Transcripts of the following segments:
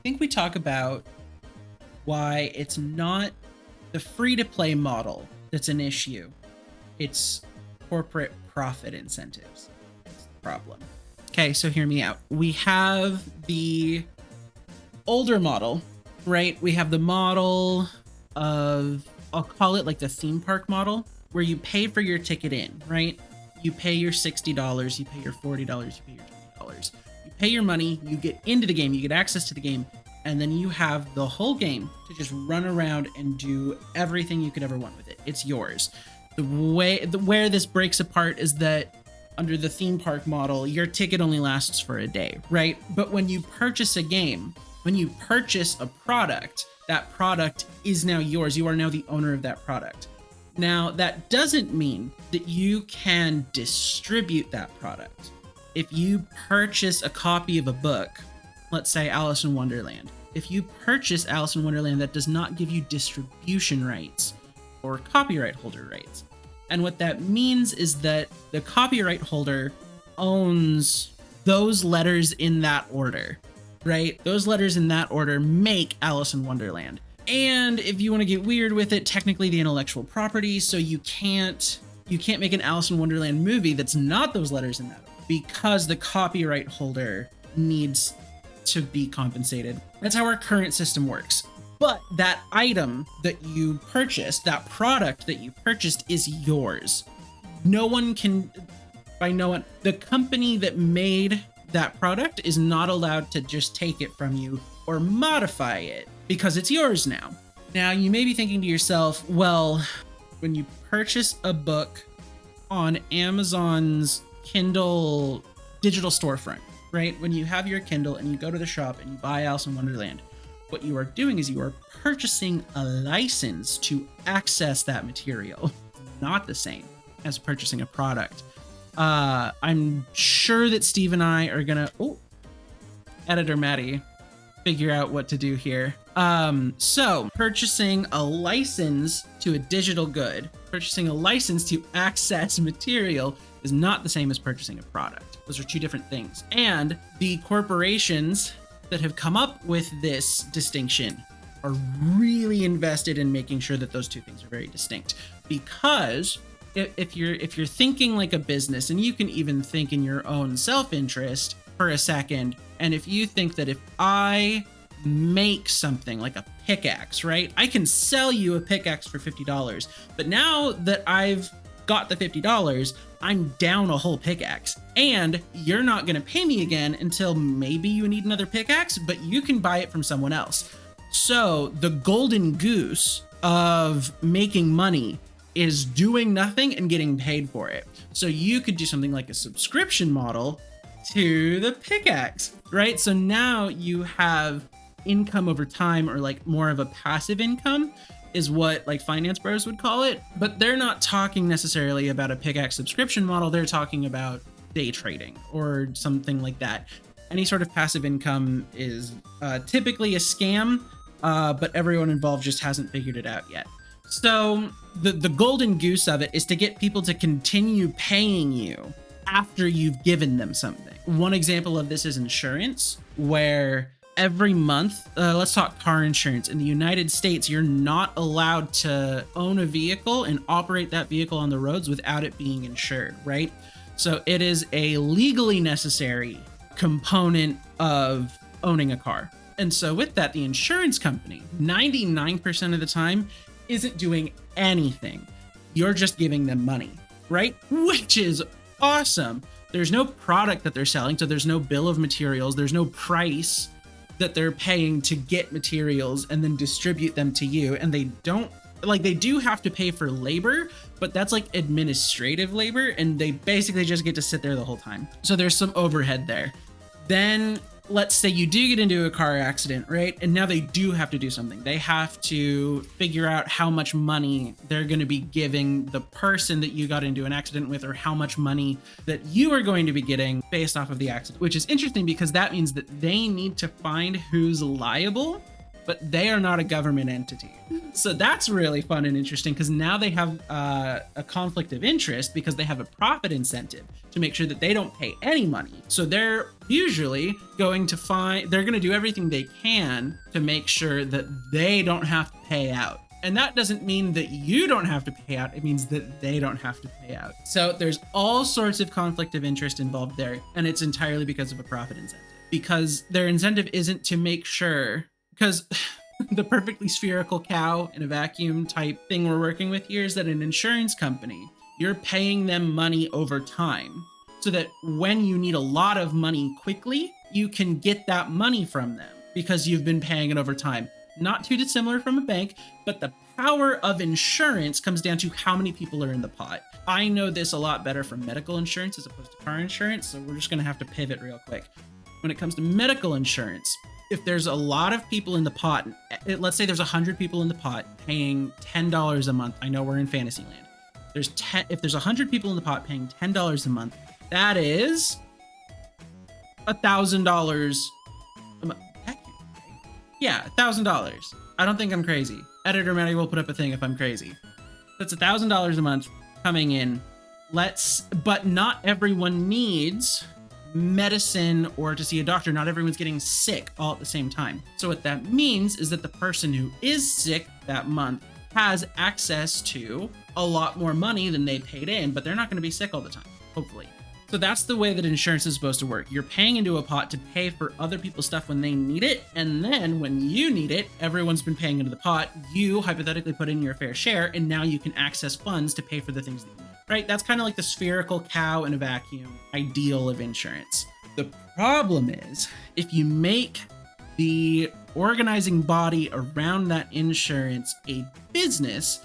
think we talk about why it's not the free-to-play model that's an issue. It's corporate profit incentives. That's the problem. Okay, so hear me out. We have the older model, right? We have the model of, I'll call it like the theme park model, where you pay for your ticket in, right? You pay your $60, you pay your $40, you pay your $20. You pay your money, you get into the game, you get access to the game, and then you have the whole game to just run around and do everything you could ever want with it. It's yours. Where this breaks apart is that under the theme park model, your ticket only lasts for a day, right? But when you purchase a game, when you purchase a product, that product is now yours. You are now the owner of that product. Now, that doesn't mean that you can distribute that product. If you purchase a copy of a book, let's say Alice in Wonderland, if you purchase Alice in Wonderland, that does not give you distribution rights or copyright holder rights. And what that means is that the copyright holder owns those letters in that order, right? Those letters in that order make Alice in Wonderland. And if you want to get weird with it, technically the intellectual property, so you can't make an Alice in Wonderland movie that's not those letters in that order, because the copyright holder needs to be compensated. That's how our current system works. But that item that you purchased, that product that you purchased, is yours. No one can, the company that made that product is not allowed to just take it from you or modify it because it's yours now. Now, you may be thinking to yourself, well, when you purchase a book on Amazon's Kindle digital storefront, right? When you have your Kindle and you go to the shop and you buy Alice in Wonderland, what you are doing is you are purchasing a license to access that material. Not the same as purchasing a product. I'm sure that Steve and I are gonna, editor Maddie, figure out what to do here. So purchasing a license to a digital good, purchasing a license to access material is not the same as purchasing a product. Those are two different things. And the corporations that have come up with this distinction are really invested in making sure that those two things are very distinct. Because if you're thinking like a business, and you can even think in your own self-interest for a second, and if you think that if I make something like a pickaxe, right? I can sell you a pickaxe for $50, but now that I've got the $50, I'm down a whole pickaxe, and you're not going to pay me again until maybe you need another pickaxe, but you can buy it from someone else. So the golden goose of making money is doing nothing and getting paid for it. So you could do something like a subscription model to the pickaxe, right? So now you have income over time, or like more of a passive income is what like finance bros would call it. But they're not talking necessarily about a pickaxe subscription model. They're talking about day trading or something like that. Any sort of passive income is typically a scam, but everyone involved just hasn't figured it out yet. So the golden goose of it is to get people to continue paying you after you've given them something. One example of this is insurance, where every month, let's talk car insurance. In the United States, you're not allowed to own a vehicle and operate that vehicle on the roads without it being insured, right? So it is a legally necessary component of owning a car. And so with that, the insurance company, 99% of the time, isn't doing anything. You're just giving them money, right? Which is awesome. There's no product that they're selling, so there's no bill of materials, there's no price that they're paying to get materials and then distribute them to you. And they don't, like, they do have to pay for labor, but that's like administrative labor, and they basically just get to sit there the whole time. So there's some overhead there. Then let's say you do get into a car accident, right? And now they do have to do something. They have to figure out how much money they're going to be giving the person that you got into an accident with, or how much money that you are going to be getting based off of the accident, which is interesting because that means that they need to find who's liable but they are not a government entity. So that's really fun and interesting because now they have a conflict of interest because they have a profit incentive to make sure that they don't pay any money. So they're usually going to they're going to do everything they can to make sure that they don't have to pay out. And that doesn't mean that you don't have to pay out. It means that they don't have to pay out. So there's all sorts of conflict of interest involved there. And it's entirely because of a profit incentive. Because their incentive isn't to make sure, because the perfectly spherical cow in a vacuum type thing we're working with here is that an insurance company, you're paying them money over time so that when you need a lot of money quickly, you can get that money from them because you've been paying it over time. Not too dissimilar from a bank, but the power of insurance comes down to how many people are in the pot. I know this a lot better from medical insurance as opposed to car insurance, so we're just gonna have to pivot real quick. When it comes to medical insurance, if there's a lot of people in the pot, let's say there's 100 people in the pot paying $10 a month. I know we're in Fantasyland. If there's 100 people in the pot paying $10 a month, that is $1,000 a month. Yeah, $1,000. I don't think I'm crazy. Editor Maddie will put up a thing if I'm crazy. That's $1,000 a month coming in. But not everyone needs medicine or to see a doctor. Not everyone's getting sick all at the same time. So what that means is that the person who is sick that month has access to a lot more money than they paid in, but they're not going to be sick all the time, hopefully. So that's the way that insurance is supposed to work. You're paying into a pot to pay for other people's stuff when they need it. And then when you need it, everyone's been paying into the pot. You hypothetically put in your fair share, and now you can access funds to pay for the things that you need. Right? That's kind of like the spherical cow in a vacuum ideal of insurance. The problem is if you make the organizing body around that insurance a business,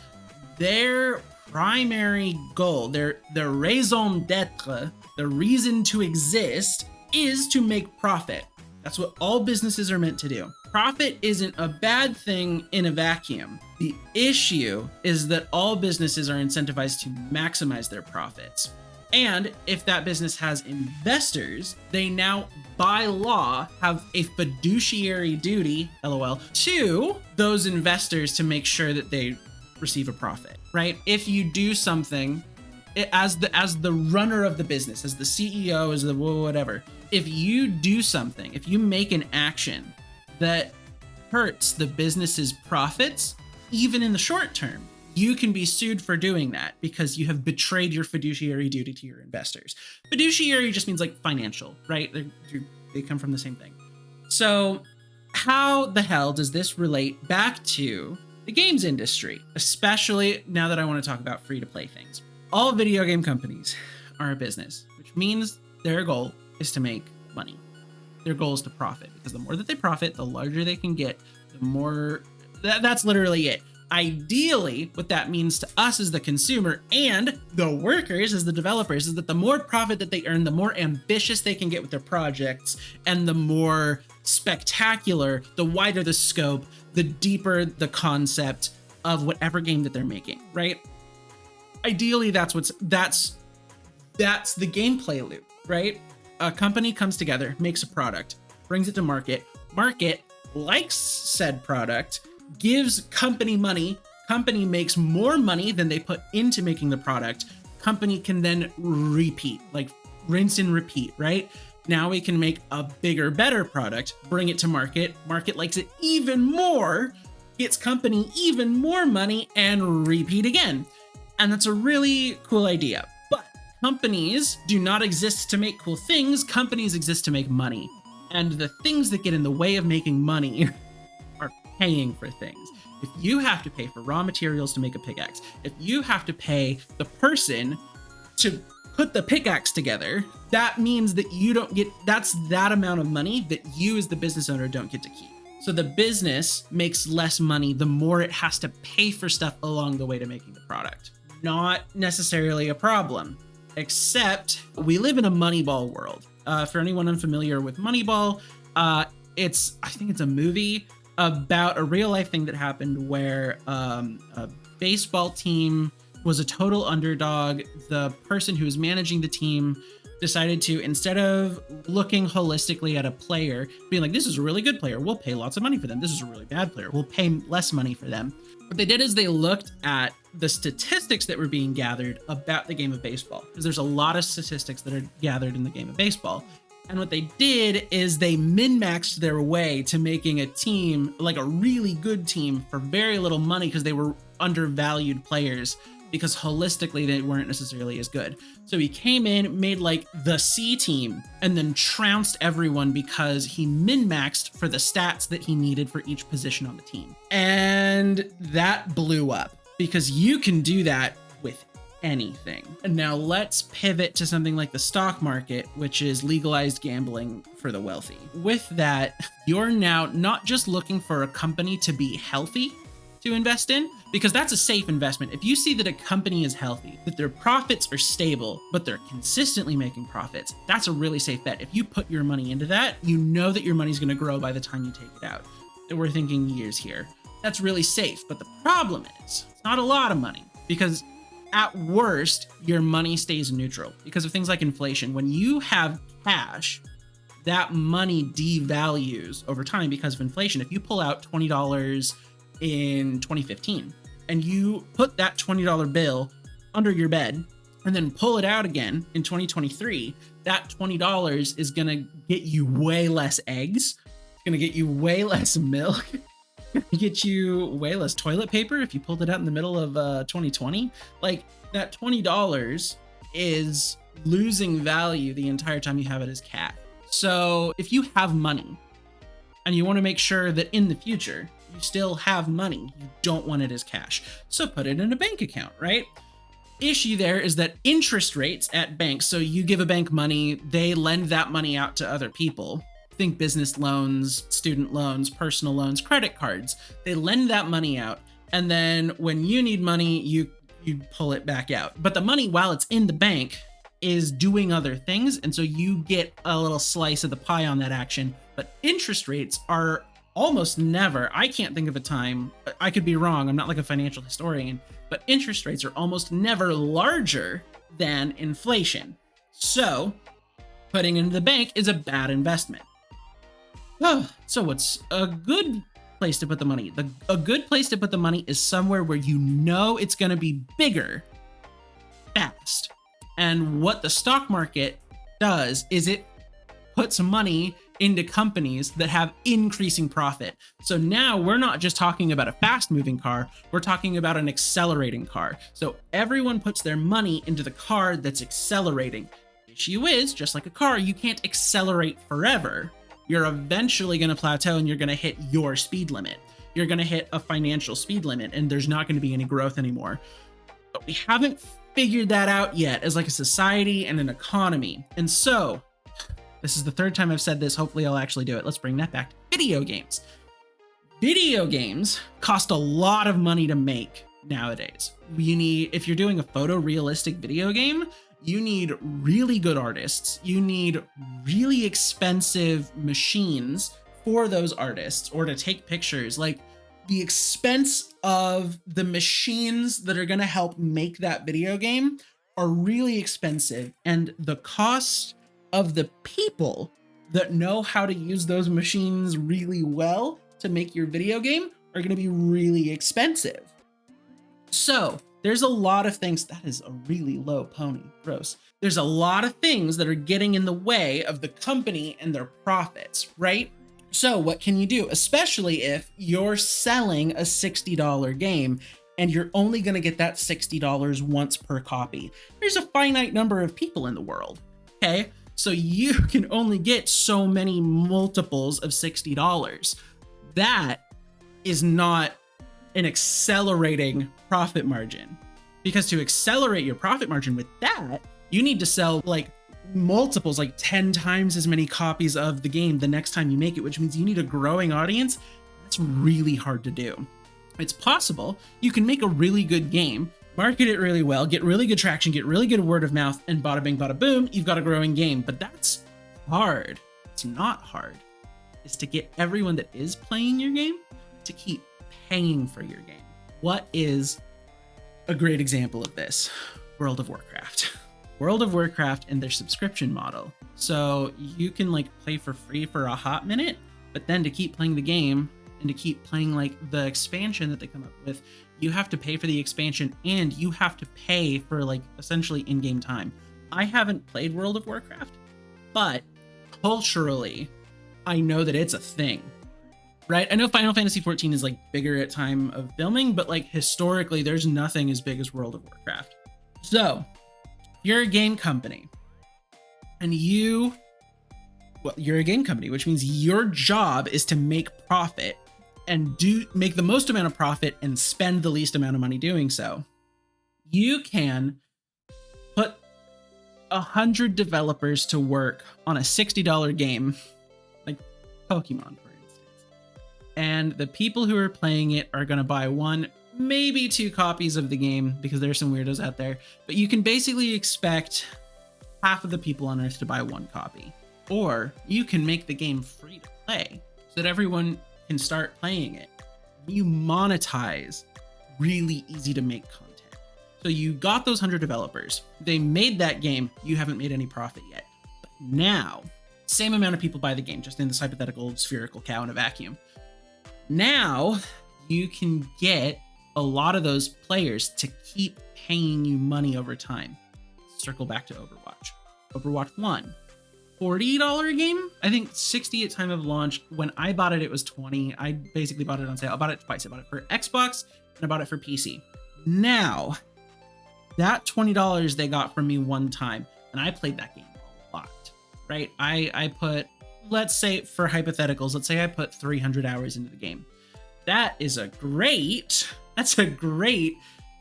their primary goal, their raison d'etre, the reason to exist, is to make profit. That's what all businesses are meant to do. Profit isn't a bad thing in a vacuum. The issue is that all businesses are incentivized to maximize their profits. And if that business has investors, they now, by law, have a fiduciary duty, LOL, to those investors to make sure that they receive a profit, right? If you do something as the runner of the business, as the CEO, as the whatever, if you do something, if you make an action that hurts the business's profits, even in the short term, you can be sued for doing that because you have betrayed your fiduciary duty to your investors. Fiduciary just means like financial, right? They come from the same thing. So how the hell does this relate back to the games industry, especially now that I want to talk about free-to-play things? All video game companies are a business, which means their goal is to make money. Their goal is to profit, because the more that they profit, the larger they can get, the more... That's literally it. Ideally, what that means to us as the consumer and the workers as the developers is that the more profit that they earn, the more ambitious they can get with their projects, and the more spectacular, the wider the scope, the deeper the concept of whatever game that they're making, right? Ideally, that's the gameplay loop, right? A company comes together, makes a product, brings it to market likes said product, gives company money, company makes more money than they put into making the product, company can then repeat, like rinse and repeat, right? Now we can make a bigger, better product, bring it to market likes it even more, gets company even more money, and repeat again. And that's a really cool idea. But companies do not exist to make cool things, companies exist to make money. And the things that get in the way of making money are paying for things. If you have to pay for raw materials to make a pickaxe, if you have to pay the person to put the pickaxe together, that means that you don't get, that's that amount of money that you as the business owner don't get to keep. So the business makes less money the more it has to pay for stuff along the way to making the product. Not necessarily a problem, except we live in a Moneyball world. For anyone unfamiliar with Moneyball, I think it's a movie about a real life thing that happened where a baseball team was a total underdog. The person who was managing the team decided to, instead of looking holistically at a player, being like, this is a really good player, we'll pay lots of money for them. This is a really bad player, we'll pay less money for them. What they did is they looked at the statistics that were being gathered about the game of baseball, because there's a lot of statistics that are gathered in the game of baseball. And what they did is they min-maxed their way to making a team, like a really good team, for very little money, because they were undervalued players, because holistically they weren't necessarily as good. So he came in, made like the C team, and then trounced everyone because he min-maxed for the stats that he needed for each position on the team. And that blew up, because you can do that with anything. And now let's pivot to something like the stock market, which is legalized gambling for the wealthy. With that, you're now not just looking for a company to be healthy to invest in, because that's a safe investment. If you see that a company is healthy, that their profits are stable, but they're consistently making profits, that's a really safe bet. If you put your money into that, you know that your money's going to grow by the time you take it out. We're thinking years here. That's really safe. But the problem is, it's not a lot of money, because at worst, your money stays neutral because of things like inflation. When you have cash, that money devalues over time because of inflation. If you pull out $20 in 2015 and you put that $20 bill under your bed and then pull it out again in 2023, that $20 is going to get you way less eggs. It's going to get you way less milk. Get you way less toilet paper if you pulled it out in the middle of 2020. Like, that $20 is losing value the entire time you have it as cash. So if you have money and you want to make sure that in the future you still have money, you don't want it as cash, so put it in a bank account, right? Issue there is that interest rates at banks, so you give a bank money, they lend that money out to other people. Think business loans, student loans, personal loans, credit cards. They lend that money out, and then when you need money, you pull it back out. But the money, while it's in the bank, is doing other things, and so you get a little slice of the pie on that action. But interest rates are almost never, I can't think of a time, I could be wrong, I'm not like a financial historian, but interest rates are almost never larger than inflation. So putting it into the bank is a bad investment. So what's a good place to put the money? A good place to put the money is somewhere where you know it's going to be bigger fast. And what the stock market does is it puts money into companies that have increasing profit. So now we're not just talking about a fast moving car, we're talking about an accelerating car. So everyone puts their money into the car that's accelerating. Issue is, just like a car, you can't accelerate forever. You're eventually going to plateau and you're going to hit your speed limit. You're going to hit a financial speed limit and there's not going to be any growth anymore. But we haven't figured that out yet as like a society and an economy. And so this is the third time I've said this. Hopefully I'll actually do it. Let's bring that back to video games. Video games cost a lot of money to make nowadays. If you're doing a photorealistic video game, you need really good artists. You need really expensive machines for those artists or to take pictures. Like, the expense of the machines that are going to help make that video game are really expensive. And the cost of the people that know how to use those machines really well to make your video game are going to be really expensive. So there's a lot of things. That is a really low pony. Gross. There's a lot of things that are getting in the way of the company and their profits, right? So what can you do? Especially if you're selling a $60 game and you're only going to get that $60 once per copy. There's a finite number of people in the world, okay? So you can only get so many multiples of $60. That is not an accelerating profit margin, because to accelerate your profit margin with that, you need to sell like multiples, like 10 times as many copies of the game the next time you make it, which means you need a growing audience. That's really hard to do. It's possible. You can make a really good game, market it really well, get really good traction, get really good word of mouth, and bada bing, bada boom, you've got a growing game. But that's hard. It's not hard. It's to get everyone that is playing your game to keep paying for your game. What is a great example of this? World of Warcraft. World of Warcraft and their subscription model. So you can like play for free for a hot minute, but then to keep playing the game and to keep playing like the expansion that they come up with, you have to pay for the expansion and you have to pay for like essentially in-game time. I haven't played World of Warcraft, but culturally, I know that it's a thing, right? I know Final Fantasy XIV is like bigger at time of filming, but like historically, there's nothing as big as World of Warcraft. So you're a game company and you're a game company, which means your job is to make profit and make the most amount of profit and spend the least amount of money doing so. You can put 100 developers to work on a $60 game, like Pokemon, for instance. And the people who are playing it are going to buy 1, maybe 2 copies of the game because there's some weirdos out there. But you can basically expect half of the people on Earth to buy 1 copy. Or you can make the game free to play so that everyone can start playing it. You monetize really easy to make content. So you got those 100 developers. They made that game. You haven't made any profit yet. But now, same amount of people buy the game, just in this hypothetical spherical cow in a vacuum. Now, you can get a lot of those players to keep paying you money over time. Circle back to Overwatch. Overwatch 1. $40 game? I think 60 at time of launch. When I bought it, it was 20. I basically bought it on sale. I bought it twice. I bought it for Xbox and I bought it for PC. Now, that $20 they got from me one time, and I played that game a lot, right? I put, let's say for hypotheticals, let's say I put 300 hours into the game. That's a great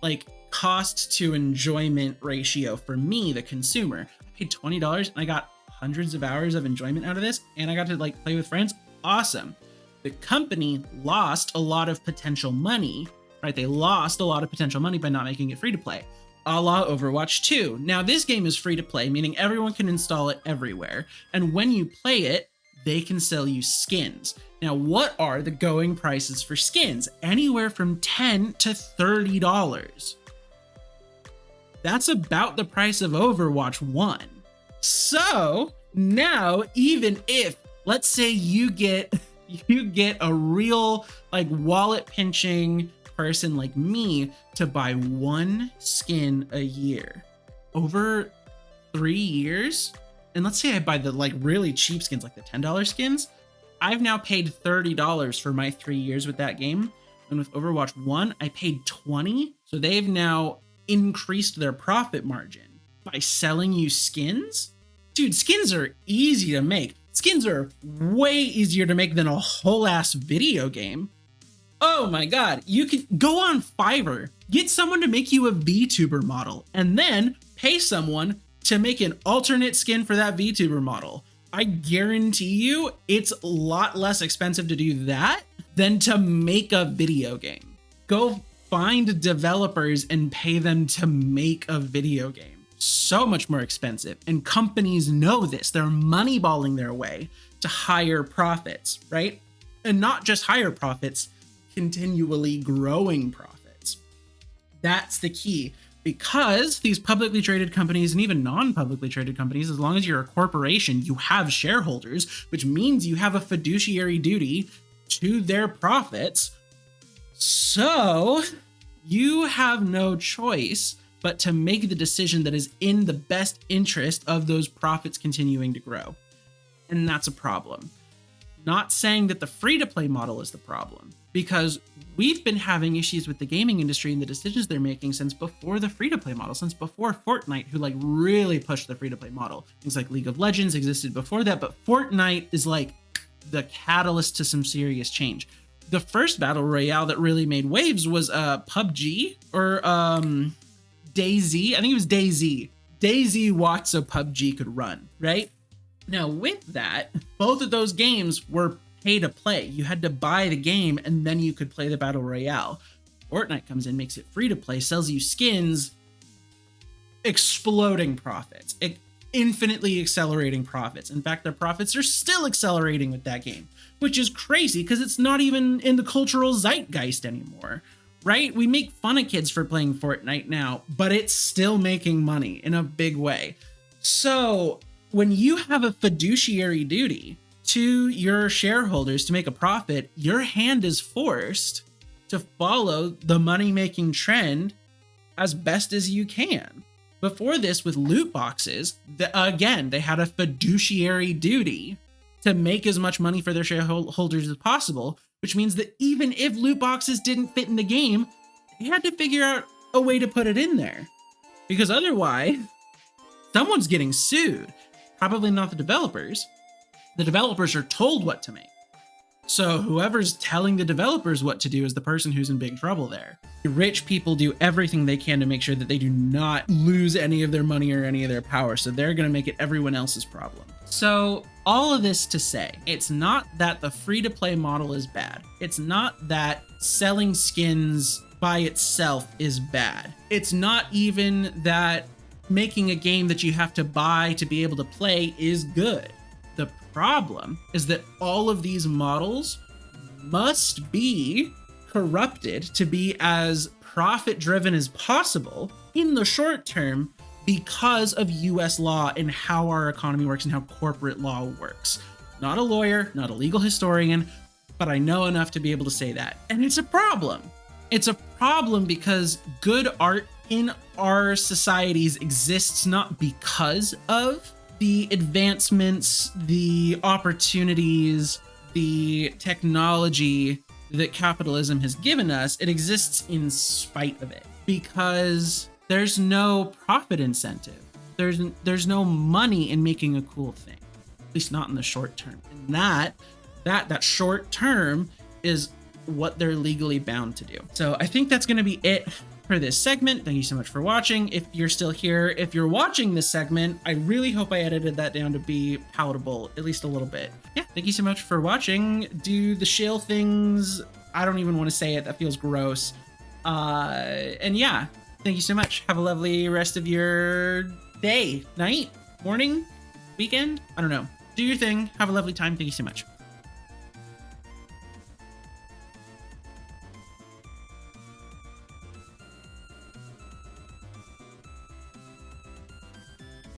like cost to enjoyment ratio for me, the consumer. I paid $20 and I got hundreds of hours of enjoyment out of this, and I got to like play with friends. Awesome. The company lost a lot of potential money, right? They lost a lot of potential money by not making it free to play, a la Overwatch 2. Now this game is free to play, meaning everyone can install it everywhere. And when you play it, they can sell you skins. Now, what are the going prices for skins? Anywhere from $10 to $30. That's about the price of Overwatch 1. So now, even if, let's say you get a real like wallet pinching person like me to buy 1 skin a year over 3 years, and let's say I buy the like really cheap skins, like the $10 skins, I've now paid $30 for my 3 years with that game. And with Overwatch 1, I paid $20. So they've now increased their profit margin by selling you skins. Dude, skins are easy to make. Skins are way easier to make than a whole ass video game. Oh my God, you can go on Fiverr, get someone to make you a VTuber model, and then pay someone to make an alternate skin for that VTuber model. I guarantee you it's a lot less expensive to do that than to make a video game. Go find developers and pay them to make a video game. So much more expensive. And companies know this. They're moneyballing their way to higher profits, right? And not just higher profits, continually growing profits. That's the key. Because these publicly traded companies and even non-publicly traded companies, as long as you're a corporation, you have shareholders, which means you have a fiduciary duty to their profits. So you have no choice but to make the decision that is in the best interest of those profits continuing to grow. And that's a problem. Not saying that the free-to-play model is the problem, because we've been having issues with the gaming industry and the decisions they're making since before the free-to-play model, since before Fortnite, who like really pushed the free-to-play model. Things like League of Legends existed before that, but Fortnite is like the catalyst to some serious change. The first battle royale that really made waves was PUBG or DayZ. I think it was DayZ. DayZ watched so PUBG could run, right? Now with that, both of those games were pay to play. You had to buy the game and then you could play the battle royale. Fortnite comes in, makes it free to play, sells you skins, exploding profits, infinitely accelerating profits. In fact, their profits are still accelerating with that game, which is crazy because it's not even in the cultural zeitgeist anymore. right? We make fun of kids for playing Fortnite now, but it's still making money in a big way. So when you have a fiduciary duty to your shareholders to make a profit, your hand is forced to follow the money-making trend as best as you can. Before this, with loot boxes, again, they had a fiduciary duty to make as much money for their shareholders as possible, which means that even if loot boxes didn't fit in the game, they had to figure out a way to put it in there. Because otherwise, someone's getting sued. Probably not the developers. The developers are told what to make. So whoever's telling the developers what to do is the person who's in big trouble there. Rich people do everything they can to make sure that they do not lose any of their money or any of their power. So they're going to make it everyone else's problem. So all of this to say, it's not that the free-to-play model is bad. It's not that selling skins by itself is bad. It's not even that making a game that you have to buy to be able to play is good. The problem is that all of these models must be corrupted to be as profit-driven as possible in the short term because of US law and how our economy works and how corporate law works. Not a lawyer, not a legal historian, but I know enough to be able to say that. And it's a problem. It's a problem because good art in our societies exists not because of the advancements, the opportunities, the technology that capitalism has given us. It exists in spite of it because there's no profit incentive. There's no money in making a cool thing, at least not in the short term. And that short term is what they're legally bound to do. So I think that's going to be it for this segment. Thank you so much for watching. If you're still here, if you're watching this segment, I really hope I edited that down to be palatable, at least a little bit. Yeah, thank you so much for watching. Do the shill things. I don't even want to say it. That feels gross. And yeah, thank you so much. Have a lovely rest of your day, night, morning, weekend. I don't know. Do your thing. Have a lovely time. Thank you so much.